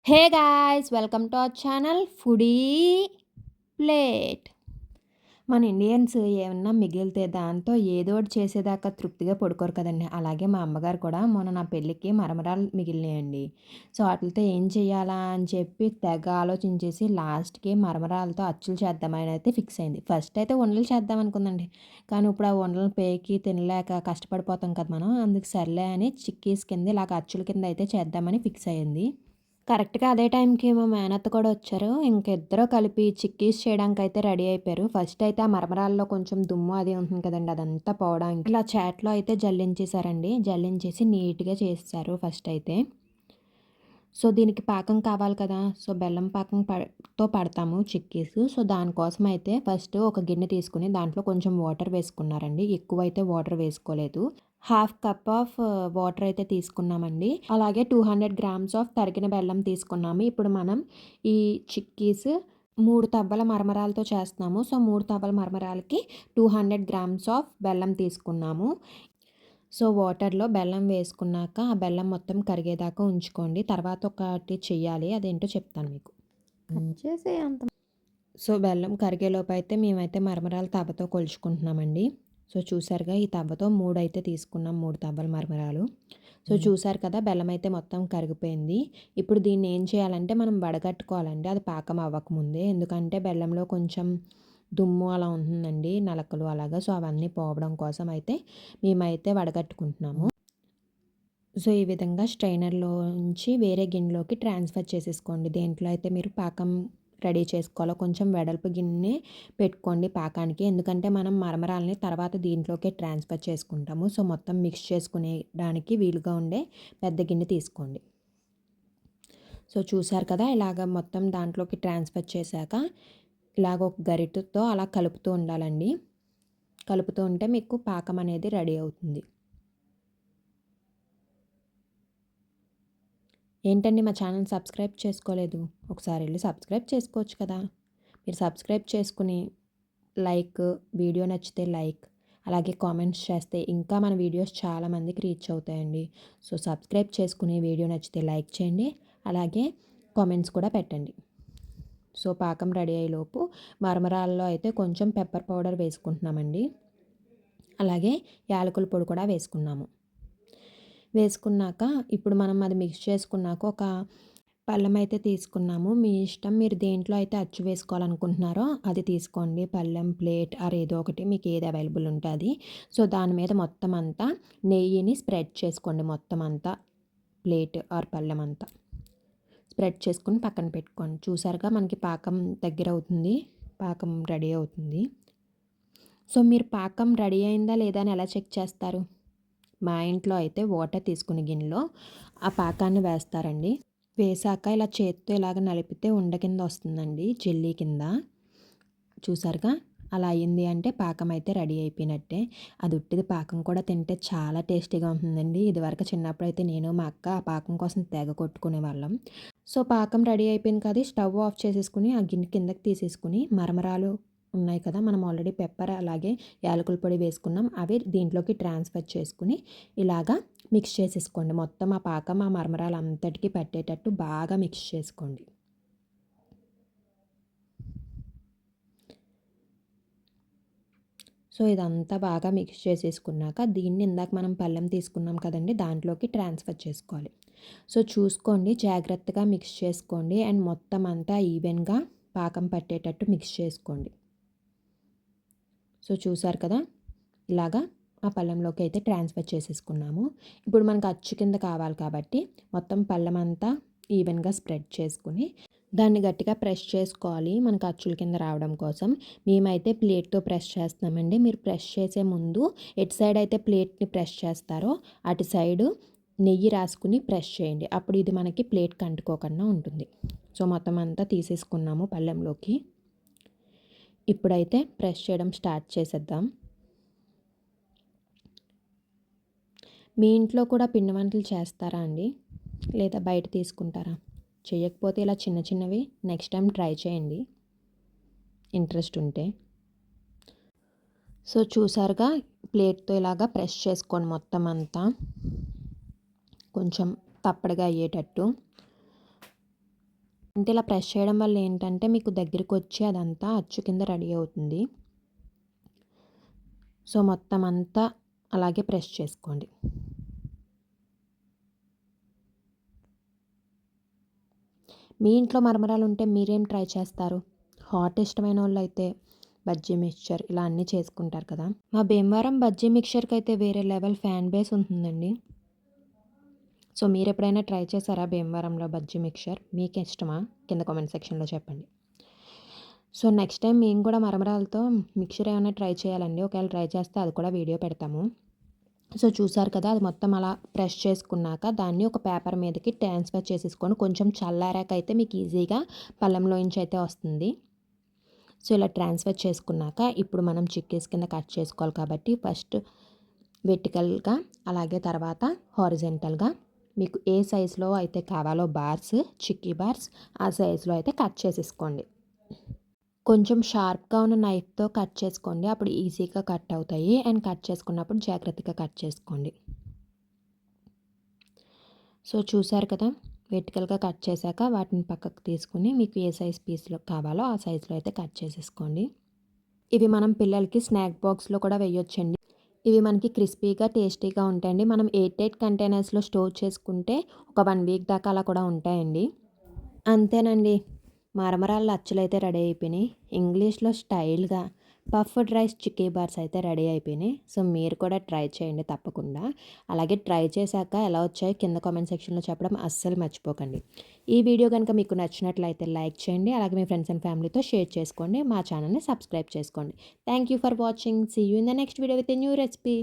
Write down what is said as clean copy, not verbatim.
Hey guys! Welcome to our channel foodie plate. మన Indians ఏమన్నా మిగిలితే దాంతో ఏదోటి చేసేదాకా తృప్తిగా పడుకోరు కదండీ! అలాగే మా అమ్మగారు కూడా మొన్న నా పెళ్ళికి మరమరాలు మిగిలినాయండి. సో, ఆటిలతో ఏం చేయాలా అని చెప్పి తెగ ఆలోచించేసి లాస్ట్‌కి మరమరాలతో అచ్చులు చేద్దామని అయితే ఫిక్స్ అయింది. ఫస్ట్ అయితే ఉండలు చేద్దాం అనుకుందండి. కానీ ఇప్పుడు ఆ ఉండలను పేకి తినలేక కష్టపడిపోతాం కదా మనం. అందుకు సర్లే అని చిక్కీస్ కింద ఇలాగ అచ్చుల కింద అయితే చేద్దామని ఫిక్స్ అయ్యింది. కరెక్ట్‌గా అదే టైంకి మా మేనత్త కూడా వచ్చారు. ఇంక ఇద్దరు కలిపి చిక్కీస్ చేయడానికైతే రెడీ అయిపోయారు. ఫస్ట్ అయితే ఆ మరమరాల్లో కొంచెం దుమ్ము అది ఉంటుంది కదండీ! అదంతా పోవడానికి ఇలా చాటలో అయితే జల్లించేసారండి. జల్లించేసి నీట్‌గా చేసేసారు ఫస్ట్ అయితే. సో, దీనికి పాకం కావాలి కదా! సో, బెల్లం పాకం తో పడతాము చిక్కీస్. సో, దానికోసం అయితే ఫస్ట్ ఒక గిన్నె తీసుకొని దాంట్లో కొంచెం వాటర్ వేసుకున్నారండి. ఎక్కువైతే వాటర్ వేసుకోలేదు. హాఫ్ కప్ ఆఫ్ వాటర్ అయితే తీసుకున్నామండి. అలాగే 200 గ్రామ్స్ ఆఫ్ తరిగిన బెల్లం తీసుకున్నాము. ఇప్పుడు మనం ఈ చిక్కీస్ 3 తవ్వల మరమరాలతో చేస్తున్నాము. సో, 3 తవ్వల మరమరాలకి 200 గ్రామ్స్ ఆఫ్ బెల్లం తీసుకున్నాము. సో, వాటర్‌లో బెల్లం వేసుకున్నాక, ఆ బెల్లం మొత్తం కరిగేదాకా ఉంచుకోండి. తర్వాత ఒకటి చెయ్యాలి. అదేంటో చెప్తాను మీకు. కట్ చేసేయి అంత. సో, బెల్లం కరిగేలోపైతే మేమైతే మరమరాలు తవ్వతో కొలుచుకుంటున్నామండి. సో, చూసారుగా ఈ తవ్వతో 3 అయితే తీసుకున్నాం. 3 తవ్వల మరమరాలు. సో, చూసారు కదా బెల్లం అయితే మొత్తం కరిగిపోయింది. ఇప్పుడు దీన్ని ఏం చేయాలంటే మనం వడగట్టుకోవాలండి. అది పాకం అవ్వకముందే. ఎందుకంటే బెల్లంలో కొంచెం దుమ్ము అలా ఉంటుందండి. నలకలు అలాగా. సో, అవన్నీ పోవడం కోసం అయితే మేమైతే వడగట్టుకుంటున్నాము. సో, ఈ విధంగా స్ట్రైనర్‌లోంచి వేరే గిన్నెలోకి ట్రాన్స్‌ఫర్ చేసేసుకోండి. దేంట్లో అయితే మీరు పాకం రెడీ చేసుకోవాలో కొంచెం వెడల్పు గిన్నె పెట్టుకోండి పాకానికి. ఎందుకంటే మనం మరమరాలని తర్వాత దీంట్లోకే ట్రాన్స్‌ఫర్ చేసుకుంటాము. సో, మొత్తం మిక్స్ చేసుకునేడానికి వీలుగా ఉండే పెద్ద గిన్నె తీసుకోండి. సో, చూసారు కదా! ఇలాగ మొత్తం దాంట్లోకి ట్రాన్స్‌ఫర్ చేశాక ఇలాగ ఒక గరిటెతో అలా కలుపుతూ ఉండాలండి. కలుపుతూ ఉంటే మీకు పాకం అనేది రెడీ అవుతుంది. ఏంటండి మా ఛానల్ సబ్స్క్రైబ్ చేసుకోలేదు? ఒకసారి ఎళ్లి సబ్స్క్రైబ్ చేసుకోవచ్చు కదా! మీరు సబ్స్క్రైబ్ చేసుకుని లైక్, వీడియో నచ్చితే లైక్, అలాగే కామెంట్స్ చేస్తే ఇంకా మన వీడియోస్ చాలా మందికి రీచ్ అవుతాయండి. సో, సబ్స్క్రైబ్ చేసుకుని వీడియో నచ్చితే లైక్ చేయండి. అలాగే కామెంట్స్ కూడా పెట్టండి. సో, పాకం రెడీ అయ్యేలోపు మరమరాల్లో అయితే కొంచెం పెప్పర్ పౌడర్ వేసుకుంటున్నామండి. అలాగే యాలకుల పొడి కూడా వేసుకున్నాము. వేసుకున్నాక ఇప్పుడు మనం అది మిక్స్ చేసుకున్నాక ఒక పళ్ళెం అయితే తీసుకున్నాము. మీ ఇష్టం మీరు దేంట్లో అయితే అచ్చు వేసుకోవాలనుకుంటున్నారో అది తీసుకోండి. పళ్ళెం, ప్లేట్ ఆర్ ఏదో ఒకటి మీకు ఏది అవైలబుల్ ఉంటే అది. సో, దాని మీద మొత్తం అంతా నెయ్యిని స్ప్రెడ్ చేసుకోండి మొత్తం అంతా. ప్లేట్ ఆర్ పళ్ళెం అంతా స్ప్రెడ్ చేసుకొని పక్కన పెట్టుకోండి. చూసారుగా మనకి పాకం దగ్గరవుతుంది. పాకం రెడీ అవుతుంది. సో, మీరు పాకం రెడీ అయిందా లేదా అని ఎలా చెక్ చేస్తారు? మా ఇంట్లో అయితే వాటర్ తీసుకుని గిన్నెలో ఆ పాకాన్ని వేస్తారండి. వేశాక ఇలా చేత్తో ఇలాగ నలిపితే ఉండ కింద వస్తుందండి. జెల్లీ కింద. చూసారుగా? అలా అయింది అంటే పాకం అయితే రెడీ అయిపోయినట్టే. అది ఉట్టిది పాకం కూడా తింటే చాలా టేస్టీగా ఉంటుందండి. ఇదివరకు చిన్నప్పుడైతే నేను మా అక్క ఆ పాకం కోసం తెగ కొట్టుకునేవాళ్ళం. సో, పాకం రెడీ అయిపోయింది కదా! స్టవ్ ఆఫ్ చేసేసుకొని ఆ గిన్నె కిందకి తీసేసుకొని మరమరాలు ఉన్నాయి కదా! మనం ఆల్రెడీ పెప్పర్ అలాగే యాలకుల పొడి వేసుకున్నాం. అవి దీంట్లోకి ట్రాన్స్‌ఫర్ చేసుకొని ఇలాగా మిక్స్ చేసేసుకోండి. మొత్తం ఆ పాకం ఆ మరమరాలు అంతటికి పట్టేటట్టు బాగా మిక్స్ చేసుకోండి. సో, ఇదంతా బాగా మిక్స్ చేసేసుకున్నాక దీన్ని ఇందాక మనం పళ్ళెం తీసుకున్నాం కదండీ! దాంట్లోకి ట్రాన్స్‌ఫర్ చేసుకోవాలి. సో, చూసుకోండి జాగ్రత్తగా మిక్స్ చేసుకోండి. అండ్ మొత్తం అంతా ఈవెన్‌గా పాకం పట్టేటట్టు మిక్స్ చేసుకోండి. సో, చూసారు కదా! ఇలాగా ఆ పళ్ళెంలోకి అయితే ట్రాన్స్‌ఫర్ చేసేసుకున్నాము. ఇప్పుడు మనకు అచ్చు కింద కావాలి కాబట్టి మొత్తం పళ్ళెమంతా ఈవెన్‌గా స్ప్రెడ్ చేసుకొని దాన్ని గట్టిగా ప్రెస్ చేసుకోవాలి. మనకు అచ్చుల కింద రావడం కోసం. మేమైతే ప్లేట్‌తో ప్రెస్ చేస్తున్నామండి. మీరు ప్రెస్ చేసే ముందు ఎటు సైడ్ అయితే ప్లేట్‌ని ప్రెస్ చేస్తారో అటు సైడు నెయ్యి రాసుకుని ప్రెస్ చేయండి. అప్పుడు ఇది మనకి ప్లేట్‌కి అంటుకోకుండా ఉంటుంది. సో, మొత్తం అంతా తీసేసుకున్నాము పళ్ళెంలోకి. ఇప్పుడైతే ప్రెస్ చేయడం స్టార్ట్ చేసేద్దాం. మీ ఇంట్లో కూడా పిండి వంటలు చేస్తారా అండి? లేదా బయట తీసుకుంటారా? చేయకపోతే ఇలా చిన్న చిన్నవి నెక్స్ట్ టైం ట్రై చేయండి ఇంట్రెస్ట్ ఉంటే. సో, చూసారుగా ప్లేట్‌తో ఇలాగా ప్రెస్ చేసుకోండి మొత్తం అంతా. కొంచెం తప్పడుగా అయ్యేటట్టు. అంటే ఇలా ప్రెస్ చేయడం వల్ల ఏంటంటే మీకు దగ్గరికి వచ్చి అదంతా అచ్చు కింద రెడీ అవుతుంది. సో మొత్తం అంతా అలాగే ప్రెస్ చేసుకోండి. మీ ఇంట్లో మరమరాలు ఉంటే మీరేం ట్రై చేస్తారు? హాట్ ఇష్టమైన వాళ్ళైతే బజ్జీ మిక్స్చర్ ఇలా అన్నీ చేసుకుంటారు కదా! మా భీమవరం బజ్జీ మిక్స్చర్‌కి అయితే వేరే లెవెల్ ఫ్యాన్ బేస్ ఉంటుందండి. సో మీరెప్పుడైనా ట్రై చేశారా భీమవరంలో బజ్జీ మిక్స్చర్? మీకు ఇష్టమా? కింద కామెంట్ సెక్షన్‌లో చెప్పండి. సో నెక్స్ట్ టైం మేము కూడా మరమరాలతో మిక్స్చర్ ఏమైనా ట్రై చేయాలండి. ఒకవేళ ట్రై చేస్తే అది కూడా వీడియో పెడతాము. సో చూసారు కదా! అది మొత్తం అలా ప్రెస్ చేసుకున్నాక దాన్ని ఒక పేపర్ మీదకి ట్రాన్స్‌ఫర్ చేసేసుకొని కొంచెం చల్లారాక అయితే మీకు ఈజీగా పళ్ళెంలోంచి అయితే వస్తుంది. సో ఇలా ట్రాన్స్‌ఫర్ చేసుకున్నాక ఇప్పుడు మనం చిక్కీస్ కింద కట్ చేసుకోవాలి కాబట్టి ఫస్ట్ వెర్టికల్‌గా అలాగే తర్వాత హారిజాంటల్‌గా మీకు ఏ సైజులో అయితే కావాలో బార్స్, చిక్కీ బార్స్ ఆ సైజులో అయితే కట్ చేసేసుకోండి. కొంచెం షార్ప్‌గా ఉన్న నైఫ్‌తో కట్ చేసుకోండి. అప్పుడు ఈజీగా కట్ అవుతాయి. అండ్ కట్ చేసుకున్నప్పుడు జాగ్రత్తగా కట్ చేసుకోండి. సో చూసారు కదా! వెర్టికల్‌గా కట్ చేశాక వాటిని పక్కకు తీసుకొని మీకు ఏ సైజ్ పీస్‌లో కావాలో ఆ సైజులో అయితే కట్ చేసేసుకోండి. ఇవి మనం పిల్లలకి స్నాక్ బాక్స్‌లో కూడా వేయొచ్చండి. ఇవి మనకి క్రిస్పీగా, టేస్టీగా ఉంటాయండి. మనం ఎయిర్ టైట్ కంటైనర్స్‌లో స్టోర్ చేసుకుంటే ఒక 1 వీక్ దాకా అలా కూడా ఉంటాయండి. అంతేనండి. మరమరాళ్ళ అచ్చులైతే రెడీ అయిపోయినాయి. ఇంగ్లీష్‌లో స్టైల్‌గా పఫ్డ్ రైస్ చిక్కీ బార్స్ అయితే రెడీ అయిపోయినాయి. సో మీరు కూడా ట్రై చేయండి తప్పకుండా. అలాగే ట్రై చేశాక ఎలా వచ్చాయో కింద కామెంట్ సెక్షన్‌లో చెప్పడం అస్సలు మర్చిపోకండి. ఈ వీడియో గనుక మీకు నచ్చినట్లయితే లైక్ చేయండి. అలాగే మీ ఫ్రెండ్స్ అండ్ ఫ్యామిలీతో షేర్ చేసుకోండి. మా ఛానల్‌ని సబ్స్క్రైబ్ చేసుకోండి. Thank you for watching. See you in the next video with a new recipe.